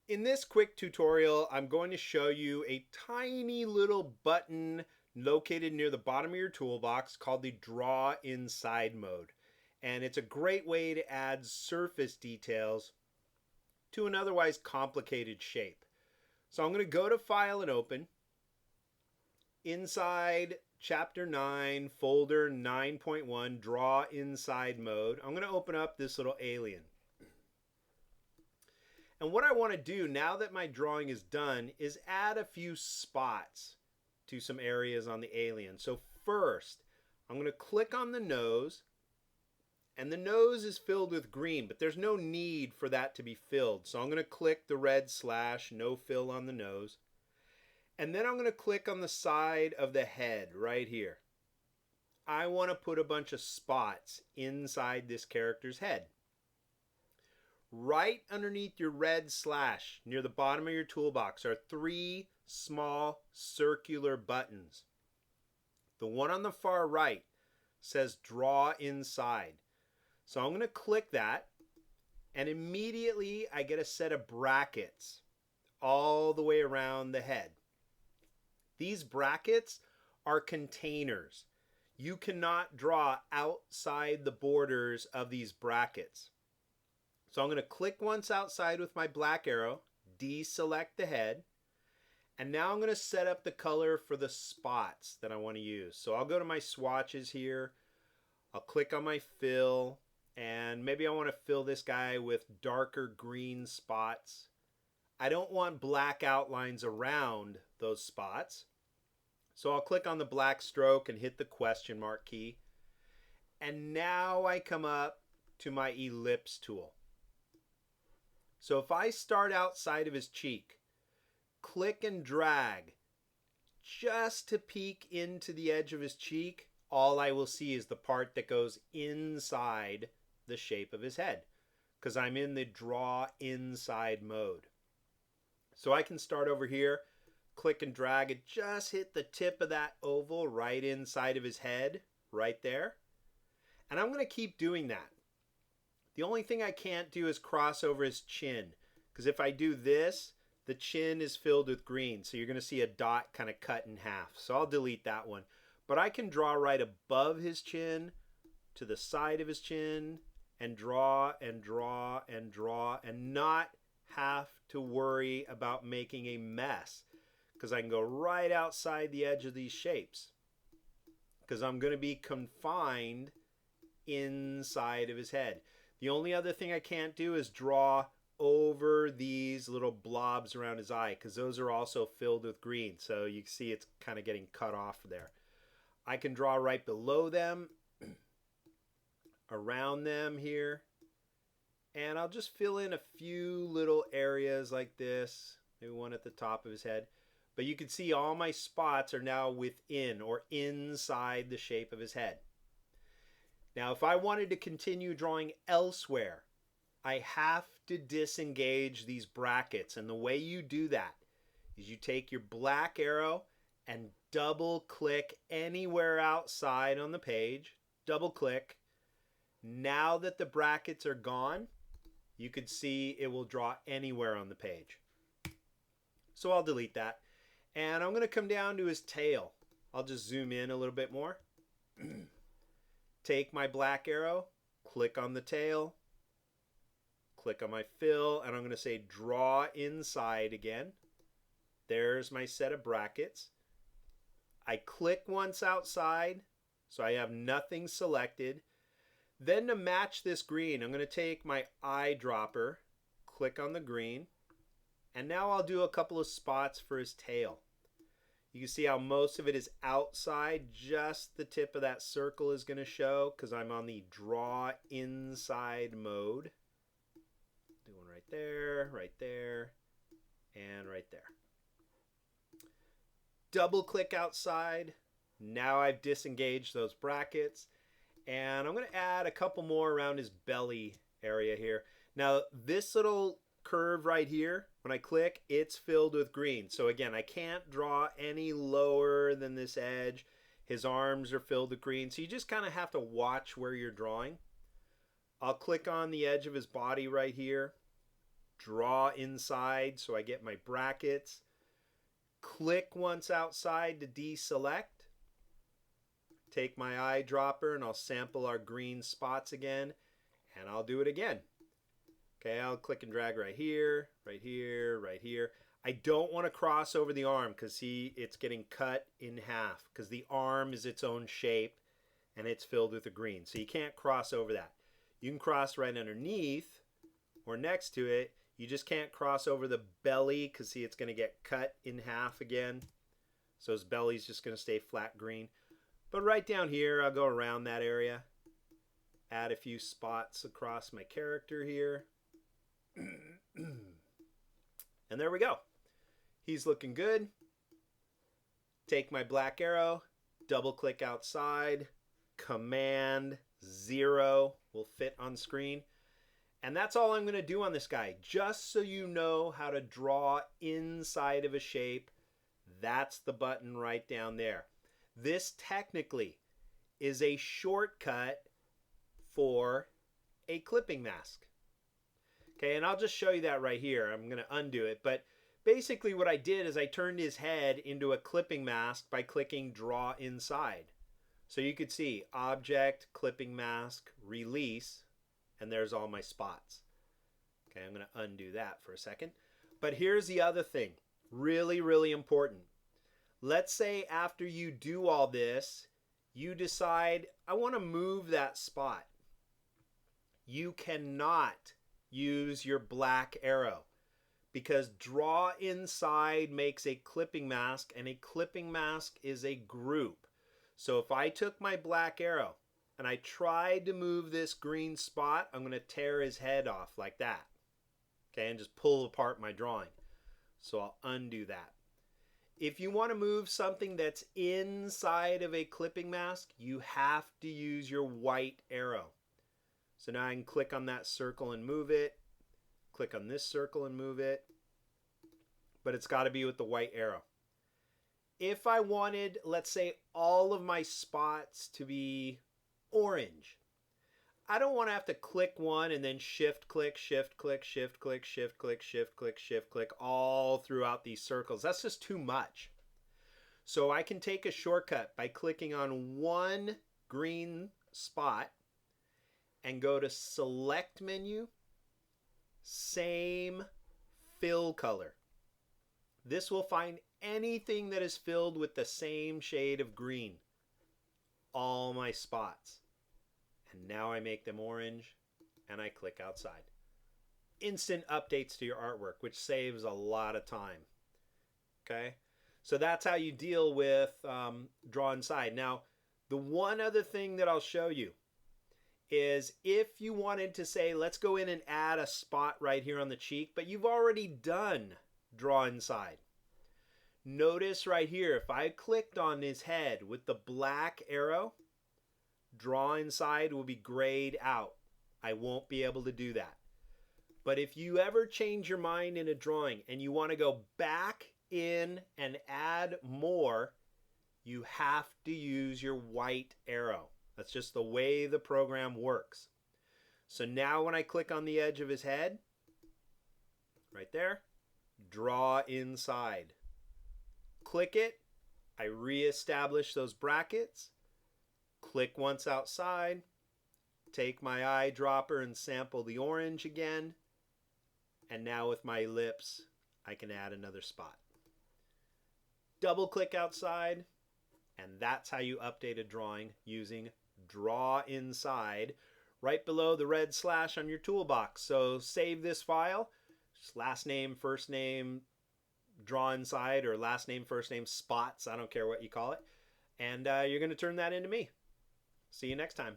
In this quick tutorial, I'm going to show you a tiny little button located near the bottom of your toolbox called the Draw Inside mode. And it's a great way to add surface details to an otherwise complicated shape. So I'm going to go to File and Open. Inside Chapter 9, Folder 9.1, Draw Inside mode, I'm going to open up this little alien. And what I want to do now that my drawing is done is add a few spots to some areas on the alien. So first, I'm going to click on the nose, and the nose is filled with green, but there's no need for that to be filled. So I'm going to click the red slash, no fill on the nose. And then I'm going to click on the side of the head right here. I want to put a bunch of spots inside this character's head. Right underneath your red slash near the bottom of your toolbox are three small circular buttons. The one on the far right says Draw Inside. So I'm going to click that, and immediately I get a set of brackets all the way around the head. These brackets are containers. You cannot draw outside the borders of these brackets. So I'm going to click once outside with my black arrow, deselect the head, and now I'm going to set up the color for the spots that I want to use. So I'll go to my swatches here, I'll click on my fill, and maybe I want to fill this guy with darker green spots. I don't want black outlines around those spots. So I'll click on the black stroke and hit the question mark key. And now I come up to my ellipse tool. So if I start outside of his cheek, click and drag just to peek into the edge of his cheek, all I will see is the part that goes inside the shape of his head, because I'm in the Draw Inside mode. So I can start over here, click and drag and just hit the tip of that oval right inside of his head, right there. And I'm going to keep doing that. The only thing I can't do is cross over his chin, because if I do this, the chin is filled with green. So you're going to see a dot kind of cut in half. So I'll delete that one. But I can draw right above his chin, to the side of his chin, and draw and draw and draw, and not have to worry about making a mess, because I can go right outside the edge of these shapes, because I'm going to be confined inside of his head. The only other thing I can't do is draw over these little blobs around his eye, because those are also filled with green. So you can see it's kind of getting cut off there. I can draw right below them, around them here, and I'll just fill in a few little areas like this, maybe one at the top of his head. But you can see all my spots are now within or inside the shape of his head. Now, if I wanted to continue drawing elsewhere, I have to disengage these brackets. And the way you do that is you take your black arrow and double click anywhere outside on the page. Double click. Now that the brackets are gone, you can see it will draw anywhere on the page. So I'll delete that. And I'm going to come down to his tail. I'll just zoom in a little bit more. Take my black arrow, click on the tail, click on my fill, and I'm going to say Draw Inside again. There's my set of brackets. I click once outside, so I have nothing selected. Then to match this green, I'm going to take my eyedropper, click on the green, and now I'll do a couple of spots for his tail. You can see how most of it is outside. Just the tip of that circle is going to show because I'm on the Draw Inside mode. Do one right there, and right there. Double click outside. Now I've disengaged those brackets. And I'm going to add a couple more around his belly area here. Now this little curve right here, when I click, it's filled with green. So again, I can't draw any lower than this edge. His arms are filled with green. So you just kind of have to watch where you're drawing. I'll click on the edge of his body right here. draw inside so I get my brackets. Click once outside to deselect. Take my eyedropper and I'll sample our green spots again, and I'll do it again. Okay, I'll click and drag right here, right here, right here. I don't want to cross over the arm because see, it's getting cut in half because the arm is its own shape and it's filled with the green. So you can't cross over that. You can cross right underneath or next to it. You just can't cross over the belly because see, it's going to get cut in half again. So his belly's just going to stay flat green. But right down here, I'll go around that area. Add a few spots across my character here. And there we go. He's looking good. Take my black arrow, double click outside, Command 0 will fit on screen. And that's all I'm going to do on this guy. Just so you know how to draw inside of a shape, that's the button right down there. This technically is a shortcut for a clipping mask. Okay, and I'll just show you that right here. I'm going to undo it, but basically what I did is I turned his head into a clipping mask by clicking Draw Inside. So you could see Object, Clipping Mask, Release, and there's all my spots. Okay, I'm going to undo that for a second. But here's the other thing, really, really important. Let's say after you do all this, you decide, I want to move that spot. You cannot use your black arrow because Draw Inside makes a clipping mask, and a clipping mask is a group. So if I took my black arrow and I tried to move this green spot, I'm going to tear his head off like that. Okay, and just pull apart my drawing. So I'll undo that. If you want to move something that's inside of a clipping mask, you have to use your white arrow. So now I can click on that circle and move it. Click on this circle and move it. But it's got to be with the white arrow. If I wanted, let's say, all of my spots to be orange, I don't want to have to click one and then shift click, shift click, shift click, shift click, shift click, shift click all throughout these circles. That's just too much. So I can take a shortcut by clicking on one green spot and go to Select Menu, Same Fill Color. This will find anything that is filled with the same shade of green. All my spots. And now I make them orange and I click outside. Instant updates to your artwork, which saves a lot of time. Okay? So that's how you deal with Draw Inside. Now, the one other thing that I'll show you is if you wanted to say, let's go in and add a spot right here on the cheek, but you've already done Draw Inside. Notice right here, if I clicked on his head with the black arrow, Draw Inside will be grayed out. I won't be able to do that. But if you ever change your mind in a drawing and you want to go back in and add more, you have to use your white arrow. That's just the way the program works. So now when I click on the edge of his head, right there, Draw Inside. Click it, I reestablish those brackets, click once outside, take my eyedropper and sample the orange again, and now with my lips, I can add another spot. Double click outside, and that's how you update a drawing using Draw Inside right below the red slash on your toolbox. So save this file, just last name, first name, Draw Inside, or last name, first name, spots, I don't care what you call it. And you're going to turn that into me. See you next time.